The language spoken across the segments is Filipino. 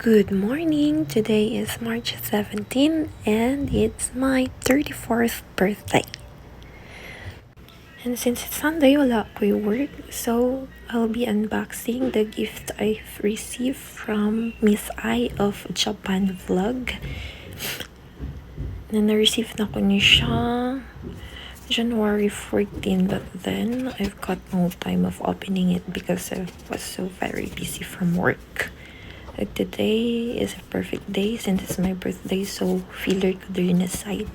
Good morning! Today is March 17 and it's my 34th birthday. And since it's Sunday, wala ko work, so I'll be unboxing the gift I've received from Miss I of Japan Vlog. Na-receive na ko ni siya January 14, but then I've got no time of opening it because I was so very busy from work. Like today is a perfect day since it's my birthday, so feeler ko din aside.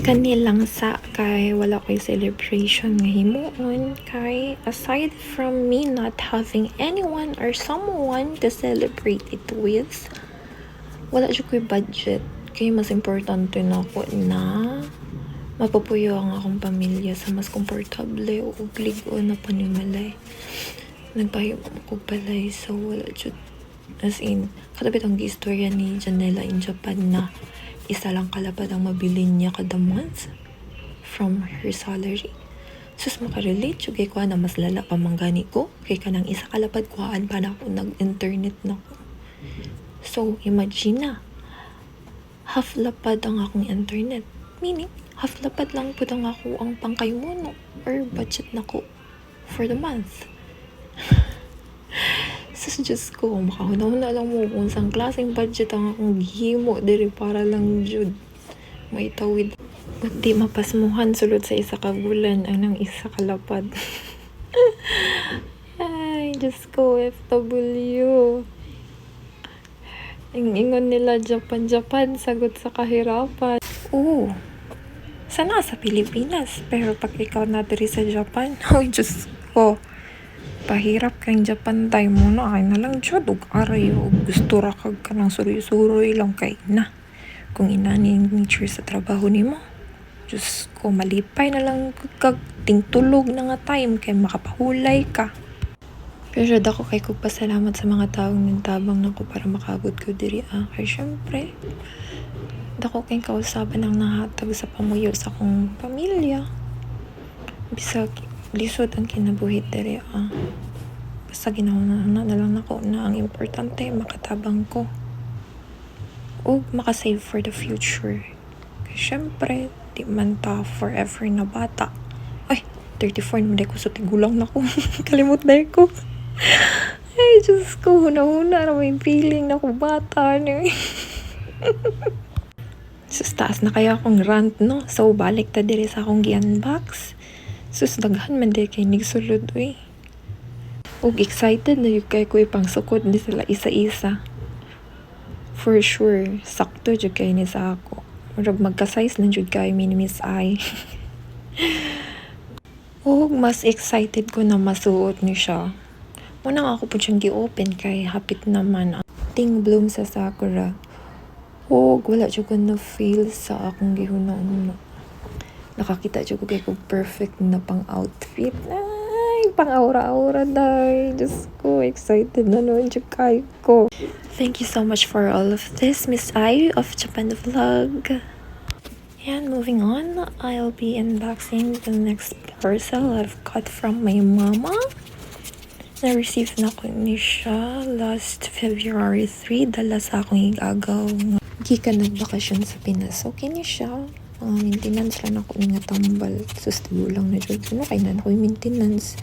Kanilang sa kay wala ko'y celebration nga himuon kay aside from me not having anyone or someone to celebrate it with, wala siya ko'y budget. Kaya mas importante na ako na mapapuyo ang akong pamilya sa mas komportable o ligo na panimalay. Nagpahiyo ko palay, so wala siya. As in, katapit ang istorya ni Janela in Japan na isa lang kalapad ang mabili niya kada month from her salary. Sus, makarelate siya kay kuha na mas lala pa manggani ko. Kay ka nang isa kalapad kuhaan pa na ako nag-internet na ko. So, imagine na. Half lapad ang akong internet. Meaning, half lapad lang po ang ako ang pangkaymono or budget na ko for the month. Sus, Diyos ko, makahuna lang mo kung saan klaseng budget ang akong gihimo diri para lang jud may tawid. Ba't di mapasmuhan sulod sa isa ka bulan ang nang isa kalapad. Ay, Diyos ko, FW. Ang ingon nila Japan, sagot sa kahirapan. Oo, sana sa Pilipinas, pero pag ikaw na diri sa Japan, ay Diyos ko, pahirap kang Japan tayo muna ay na lang jud ug aray ug gusto ra kag kanang suroy-suroy lang kay na kung inani ang nature sa trabaho nimo. Just ko malipay na lang kag tingtulog na nga time kay makapahulay ka. Pero dako kay ko pasalamat sa mga taong nintabang nako para makabot ko diri kay syempre dako kay kausaban ang nahatag sa pamuyo sa akong pamilya. Bisag lisod ang kinabuhi diri basta ginahuna na lang nako na ang importante makatabang ko o makasave for the future kaya syempre di man ta forever na bata. Ay, 34 naman ko so tigulang na ko. Kalimot na ko. Ay, Diyos ko, huna-huna na may feeling na ko bata sus, taas na kaya akong rant, no? So, balik ta diri sa akong gi-unbox. Sus, daghan man di kay nigsulod, uy. Ug excited na yung kay ko ipang sukod ni sila isa-isa. For sure, sakto jud kay ni sa ako. Murag magka-size lang jud kay ni Miss I. Ug mas excited ko na masuot ni siya. Muna ako po siyang gi-open kay hapit naman ang ting bloom sa Sakura. Ug wala jud ko na feel sa akong gihuna-una. Nakakita siya ko kay ko perfect na pang outfit. Ay, pang aura-aura dahi. Diyos ko, excited na noon siya kay ko. Thank you so much for all of this, Miss I of Japan Vlog. And moving on, I'll be unboxing the next parcel I've got from my mama. Na-receive na ko ni siya last February 3. Dala sa akong igagaw. Gikan nagbakasyon sa Pinas. Okay ni siya. Maintenance lang ako nga tambal. Sustayo lang na dyan. Kaya na ako yung maintenance.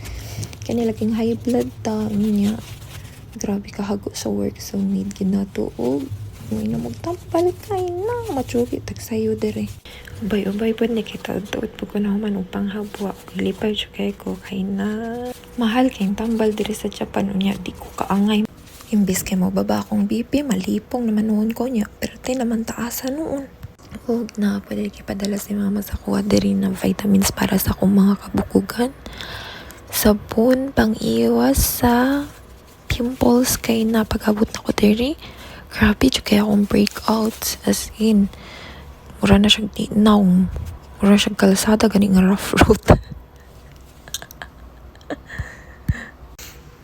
Kaya nilaging high blood ta niya. Grabe kahago sa work. So need ginatuog. May na magtampal kay na. Machugi tagsayo dire. Ubay-ubay po na kita. Tuot po ko na human upang habwa. Lipay siya kay ko. Kay na mahal kayong tambal dire sa Japan. Unya di ko kaangay. Imbis kay mababa akong BP. Malipong naman noon ko niya. Pero tayo naman taasa noon. Huwag na pwede kipadala si mama sa kuha diri na vitamins para sa akong mga kabukugan. Sabon pang iwas sa pimples kay napagabot na ko diri. Grabe siya kaya akong breakout. As in, mura na siyang tinaw. Mura siyang kalsada gani nga rough road.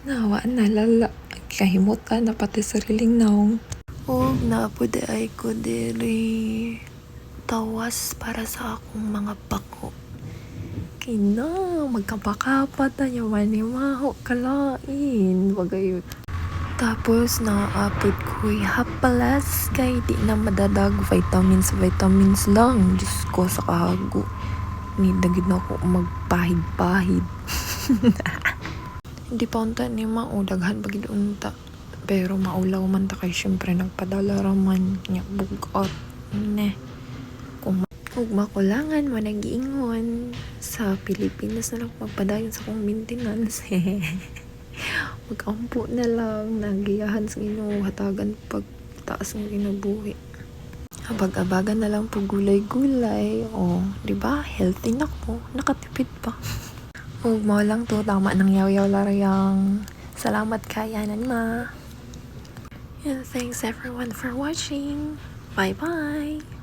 Nawa na lala. Kahimutan na pati sariling naong. Huwag na pwede ay ko diri. Tawas para sa akong mga bako. Kina, magkapakapat na yaman ni maho kalain. Wagayot. Tapos na-upload ko hapalas kay di na madadag vitamins lang. Diyos ko sa kahago. Nidagid na ako magpahid-pahid. Hindi pa unta ni maudaghan pagid unta. Pero maulaw man ta kay syempre nagpadala raman nya bugat. Ne. Kung makulangan mo nag-iingon sa Pilipinas na lang magpadayon sa kong maintenance. Mag-ampo na lang nagiyahan sa Ginoo hatagan pag taas ng kinabuhi. Abag-abagan na lang po gulay-gulay. O, di ba? Healthy na ko. Nakatipid pa. Huwag mo lang to. Tama ng yaw-yaw larayang. Salamat kayanan ma. And thanks everyone for watching. Bye-bye.